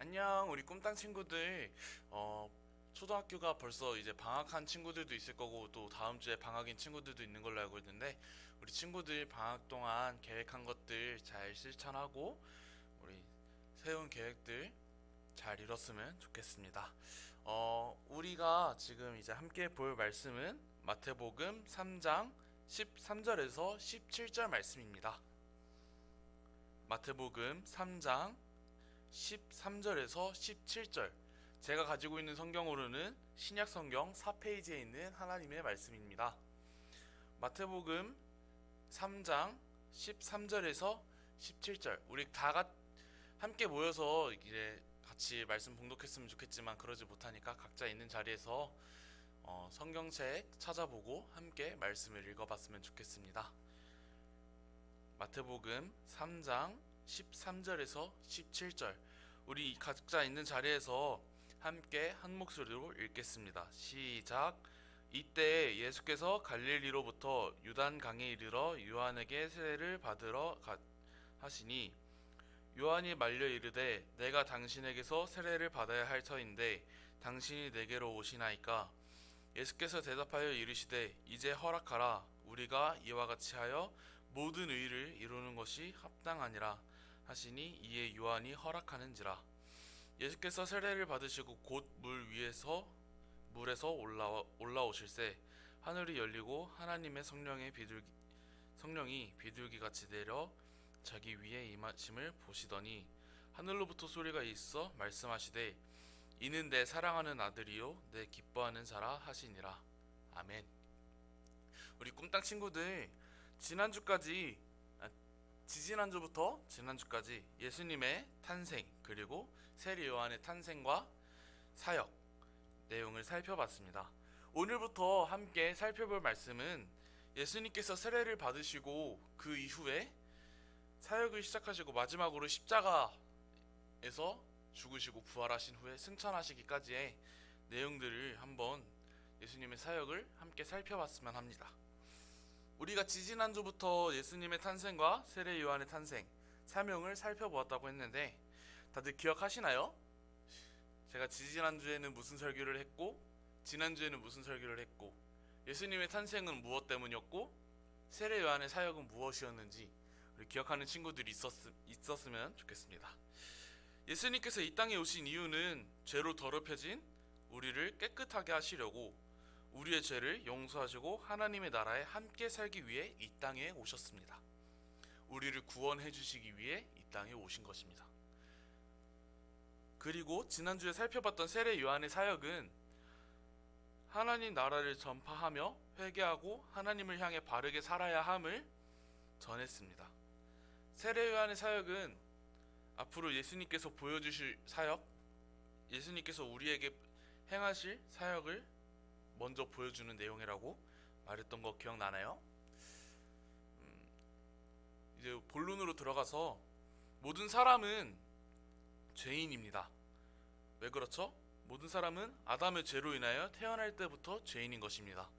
안녕, 우리 꿈땅 친구들. 어, 초등학교가 벌써 이제 방학한 친구들도 있을 거고, 또 다음 주에 방학인 친구들도 있는 걸로 알고 있는데, 우리 친구들 방학 동안 계획한 것들 잘 실천하고, 우리 세운 계획들 잘 이뤘으면 좋겠습니다. 우리가 지금 이제 함께 볼 말씀은 마태복음 3장 13절에서 17절 말씀입니다. 마태복음 3장 13절에서 17절. 제가 가지고 있는 성경으로는 신약 성경 4페이지에 있는 하나님의 말씀입니다. 마태복음 3장 13절에서 17절. 우리 함께 모여서 이제 같이 말씀 봉독했으면 좋겠지만 그러지 못하니까 각자 있는 자리에서 성경책 찾아보고 함께 말씀을 읽어봤으면 좋겠습니다. 마태복음 3장 13절에서 17절. 우리 각자 있는 자리에서 함께 한 목소리로 읽겠습니다. 시작. 이때 예수께서 갈릴리로부터 유단 강에 이르러 요한에게 세례를 받으러 하시니 요한이 말려 이르되 내가 당신에게서 세례를 받아야 할 터인데 당신이 내게로 오시나이까. 예수께서 대답하여 이르시되 이제 허락하라. 우리가 이와 같이 하여 모든 의를 이루는 것이 합당하니라 하시니 이에 요한이 허락하는지라. 예수께서 세례를 받으시고 곧 물에서 올라오실새 하늘이 열리고 하나님의 성령이 비둘기같이 내려 자기 위에 임하심을 보시더니 하늘로부터 소리가 있어 말씀하시되 이는 내 사랑하는 아들이요 내 기뻐하는 자라 하시니라. 아멘. 우리 꿈땅 친구들, 지난주까지 지지난주부터 지난주까지 예수님의 탄생 그리고 세례 요한의 탄생과 사역 내용을 살펴봤습니다. 오늘부터 함께 살펴볼 말씀은 예수님께서 세례를 받으시고 그 이후에 사역을 시작하시고 마지막으로 십자가에서 죽으시고 부활하신 후에 승천하시기까지의 내용들을 한번 예수님의 사역을 함께 살펴봤으면 합니다. 우리가 지지난주부터 예수님의 탄생과 세례 요한의 탄생, 사명을 살펴보았다고 했는데 다들 기억하시나요? 제가 지지난주에는 무슨 설교를 했고 지난주에는 무슨 설교를 했고 예수님의 탄생은 무엇 때문이었고 세례 요한의 사역은 무엇이었는지 우리 기억하는 친구들이 있었으면 좋겠습니다. 예수님께서 이 땅에 오신 이유는 죄로 더럽혀진 우리를 깨끗하게 하시려고 우리의 죄를 용서하시고 하나님의 나라에 함께 살기 위해 이 땅에 오셨습니다. 우리를 구원해 주시기 위해 이 땅에 오신 것입니다. 그리고 지난주에 살펴봤던 세례 요한의 사역은 하나님 나라를 전파하며 회개하고 하나님을 향해 바르게 살아야 함을 전했습니다. 세례 요한의 사역은 앞으로 예수님께서 보여주실 사역, 예수님께서 우리에게 행하실 사역을 먼저 보여주는 내용이라고 말했던 거 기억나나요? 이제 본론으로 들어가서 모든 사람은 죄인입니다. 왜 그렇죠? 모든 사람은 아담의 죄로 인하여 태어날 때부터 죄인인 것입니다.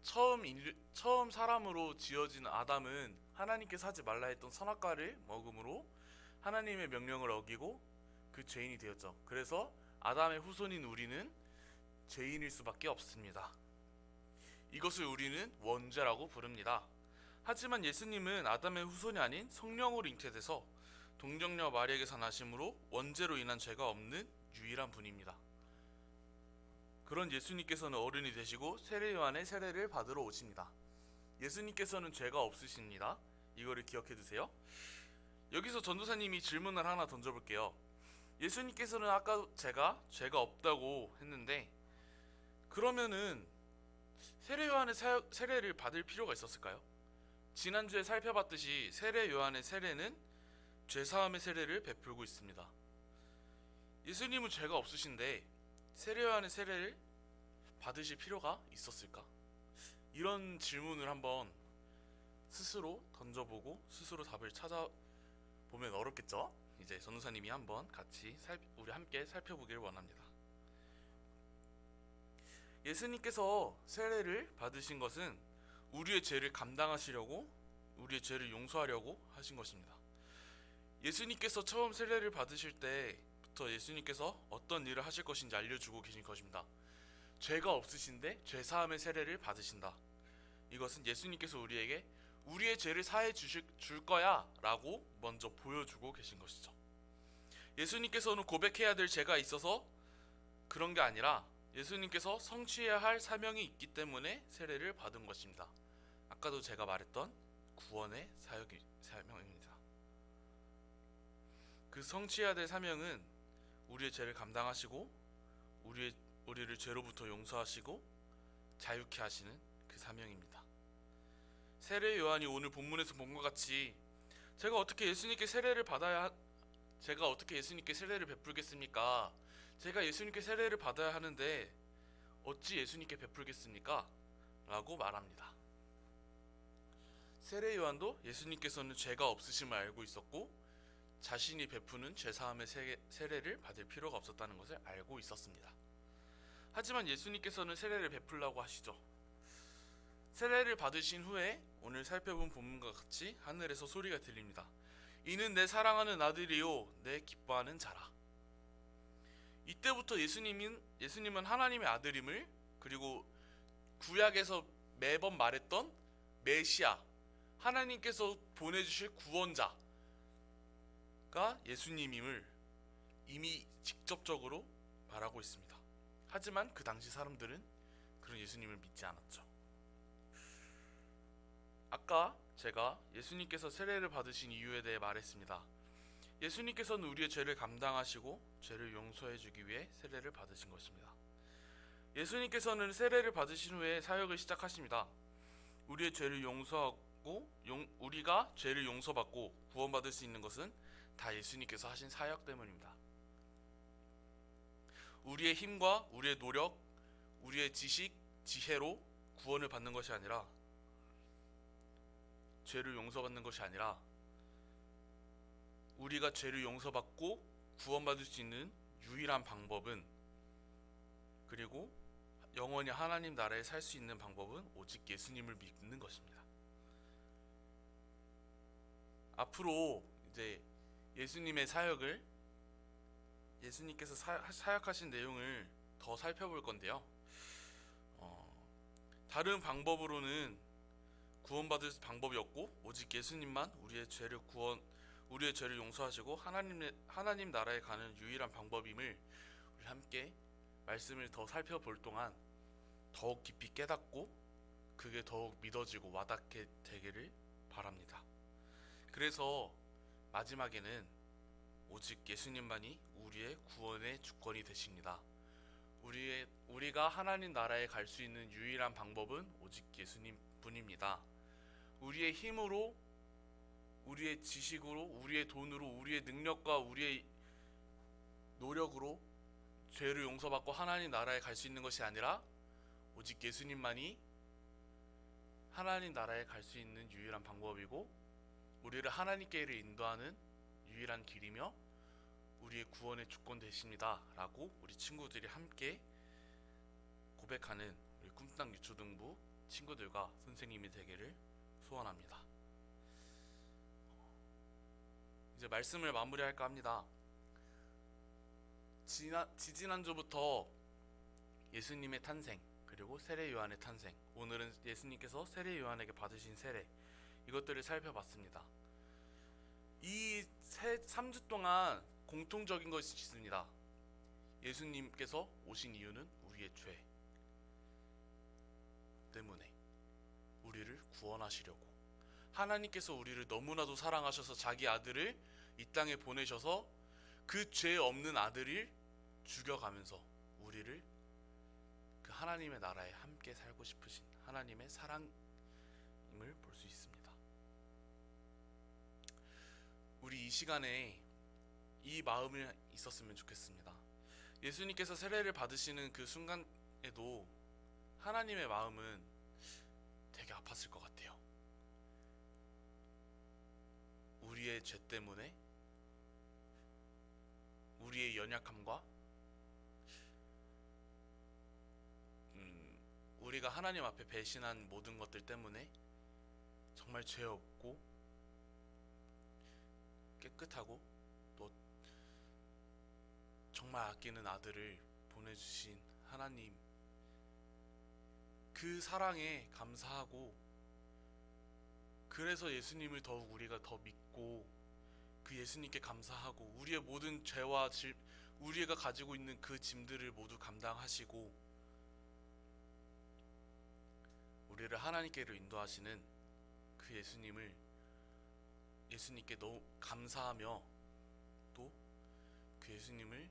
처음 사람으로 지어진 아담은 하나님께서 하지 말라 했던 선악과를 먹음으로 하나님의 명령을 어기고 그 죄인이 되었죠. 그래서 아담의 후손인 우리는 죄인일 수밖에 없습니다. 이것을 우리는 원죄라고 부릅니다. 하지만 예수님은 아담의 후손이 아닌 성령으로 잉태돼서 동정녀 마리에게서 나심으로 원죄로 인한 죄가 없는 유일한 분입니다. 그런 예수님께서는 어른이 되시고 세례 요한의 세례를 받으러 오십니다. 예수님께서는 죄가 없으십니다. 이거를 기억해 두세요. 여기서 전도사님이 질문을 하나 던져볼게요. 예수님께서는 아까 제가 죄가 없다고 했는데 그러면은 세례 요한의 세례를 받을 필요가 있었을까요? 지난주에 살펴봤듯이 세례 요한의 세례는 죄사함의 세례를 베풀고 있습니다. 예수님은 죄가 없으신데 세례 요한의 세례를 받으실 필요가 있었을까? 이런 질문을 한번 스스로 던져보고 스스로 답을 찾아보면 어렵겠죠? 이제 전도사님이 한번 같이 우리 함께 살펴보길 원합니다. 예수님께서 세례를 받으신 것은 우리의 죄를 감당하시려고 우리의 죄를 용서하려고 하신 것입니다. 예수님께서 처음 세례를 받으실 때부터 이때부터 예수님께서 어떤 일을 하실 것인지 알려주고 계신 것입니다. 죄가 없으신데 죄사함의 세례를 받으신다. 이것은 예수님께서 우리에게 우리의 죄를 사해 줄 거야 라고 먼저 보여주고 계신 것이죠. 예수님께서는 고백해야 될 죄가 있어서 그런 게 아니라 예수님께서 성취해야 할 사명이 있기 때문에 세례를 받은 것입니다. 아까도 제가 말했던 구원의 사명입니다. 그 성취해야 될 사명은 우리의 죄를 감당하시고 우리를 죄로부터 용서하시고 자유케 하시는 그 사명입니다. 세례 요한이 오늘 본문에서 본 것 같이 제가 어떻게 예수님께 세례를 베풀겠습니까? 제가 예수님께 세례를 받아야 하는데 어찌 예수님께 베풀겠습니까? 라고 말합니다. 세례 요한도 예수님께서는 죄가 없으심을 알고 있었고 자신이 베푸는 죄사함의 세례를 받을 필요가 없었다는 것을 알고 있었습니다. 하지만 예수님께서는 세례를 베풀라고 하시죠. 세례를 받으신 후에 오늘 살펴본 본문과 같이 하늘에서 소리가 들립니다. 이는 내 사랑하는 아들이요 내 기뻐하는 자라. 이때부터 예수님은 하나님의 아들임을, 그리고 구약에서 매번 말했던 메시아, 하나님께서 보내주실 구원자가 예수님임을 이미 직접적으로 말하고 있습니다. 하지만 그 당시 사람들은 그런 예수님을 믿지 않았죠. 아까 제가 예수님께서 세례를 받으신 이유에 대해 말했습니다. 예수님께서는 우리의 죄를 감당하시고 죄를 용서해 주기 위해 세례를 받으신 것입니다. 예수님께서는 세례를 받으신 후에 사역을 시작하십니다. 우리의 죄를 용서하고 우리가 죄를 용서받고 구원받을 수 있는 것은 다 예수님께서 하신 사역 때문입니다. 우리의 힘과 우리의 노력, 우리의 지식, 지혜로 구원을 받는 것이 아니라, 죄를 용서받는 것이 아니라, 우리가 죄를 용서받고 구원받을 수 있는 유일한 방법은, 그리고 영원히 하나님 나라에 살 수 있는 방법은 오직 예수님을 믿는 것입니다. 앞으로 이제 예수님의 사역을, 예수님께서 사역하신 내용을 더 살펴볼 건데요. 다른 방법으로는 구원받을 방법이 없고 오직 예수님만 우리의 죄를 용서하시고 하나님 나라에 가는 유일한 방법임을 우리 함께 말씀을 더 살펴볼 동안 더욱 깊이 깨닫고 그게 더욱 믿어지고 와닿게 되기를 바랍니다. 그래서 마지막에는 오직 예수님만이 우리의 구원의 주권이 되십니다. 우리가 하나님 나라에 갈 수 있는 유일한 방법은 오직 예수님 뿐입니다. 우리의 힘으로, 우리의 지식으로, 우리의 돈으로, 우리의 능력과 우리의 노력으로 죄를 용서받고 하나님 나라에 갈 수 있는 것이 아니라 오직 예수님만이 하나님 나라에 갈 수 있는 유일한 방법이고 우리를 하나님께로 인도하는 유일한 길이며 우리의 구원의 주권 되십니다 라고 우리 친구들이 함께 고백하는 우리 꿈땅 유초등부 친구들과 선생님이 되기를 소원합니다. 이제 말씀을 마무리할까 합니다. 지지난주부터 예수님의 탄생, 그리고 세례 요한의 탄생, 오늘은 예수님께서 세례 요한에게 받으신 세례, 이것들을 살펴봤습니다. 이 3주 동안 공통적인 것이 있습니다. 예수님께서 오신 이유는 우리의 죄 때문에 우리를 구원하시려고, 하나님께서 우리를 너무나도 사랑하셔서 자기 아들을 이 땅에 보내셔서 그 죄 없는 아들을 죽여가면서 우리를 그 하나님의 나라에 함께 살고 싶으신 하나님의 사랑임을 볼 수 있습니다. 우리 이 시간에 이 마음이 있었으면 좋겠습니다. 예수님께서 세례를 받으시는 그 순간에도 하나님의 마음은 되게 아팠을 것 같아요. 우리의 죄 때문에, 우리의 연약함과 우리가 하나님 앞에 배신한 모든 것들 때문에 정말 죄 없고 깨끗하고 또 정말 아끼는 아들을 보내주신 하나님, 그 사랑에 감사하고, 그래서 예수님을 더욱 우리가 더 믿고 그 예수님께 감사하고, 우리의 모든 죄와 우리가 가지고 있는 그 짐들을 모두 감당하시고 우리를 하나님께로 인도하시는 그 예수님께 너무 감사하며, 또 그 예수님을,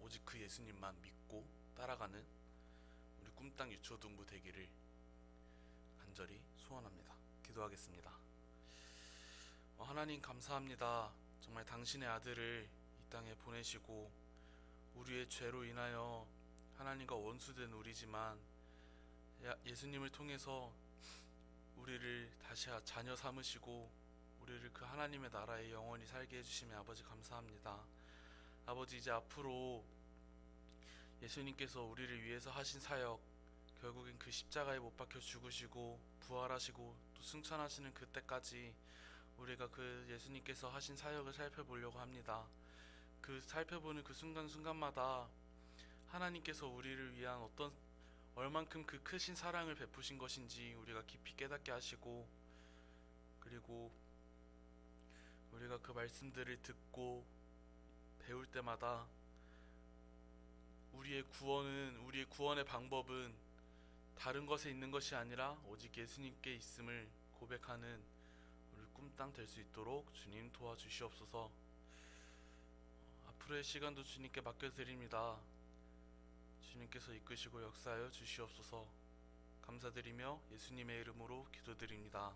오직 그 예수님만 믿고 따라가는 우리 꿈땅 유초등부 되기를 간절히 소원합니다. 기도하겠습니다. 하나님 감사합니다. 정말 당신의 아들을 이 땅에 보내시고 우리의 죄로 인하여 하나님과 원수된 우리지만 예수님을 통해서 우리를 다시 자녀 삼으시고 우리를 그 하나님의 나라에 영원히 살게 해주시며 아버지 감사합니다. 아버지, 이제 앞으로 예수님께서 우리를 위해서 하신 사역, 결국엔 그 십자가에 못 박혀 죽으시고 부활하시고 또 승천하시는 그때까지 우리가 그 예수님께서 하신 사역을 살펴보려고 합니다. 그 살펴보는 그 순간순간마다 하나님께서 우리를 위한 얼만큼 그 크신 사랑을 베푸신 것인지 우리가 깊이 깨닫게 하시고, 그리고 우리가 그 말씀들을 듣고 배울 때마다 우리의 구원의 방법은 다른 것에 있는 것이 아니라 오직 예수님께 있음을 고백하는 우리 꿈땅 될 수 있도록 주님 도와주시옵소서. 앞으로의 시간도 주님께 맡겨드립니다. 주님께서 이끄시고 역사하여 주시옵소서. 감사드리며 예수님의 이름으로 기도드립니다.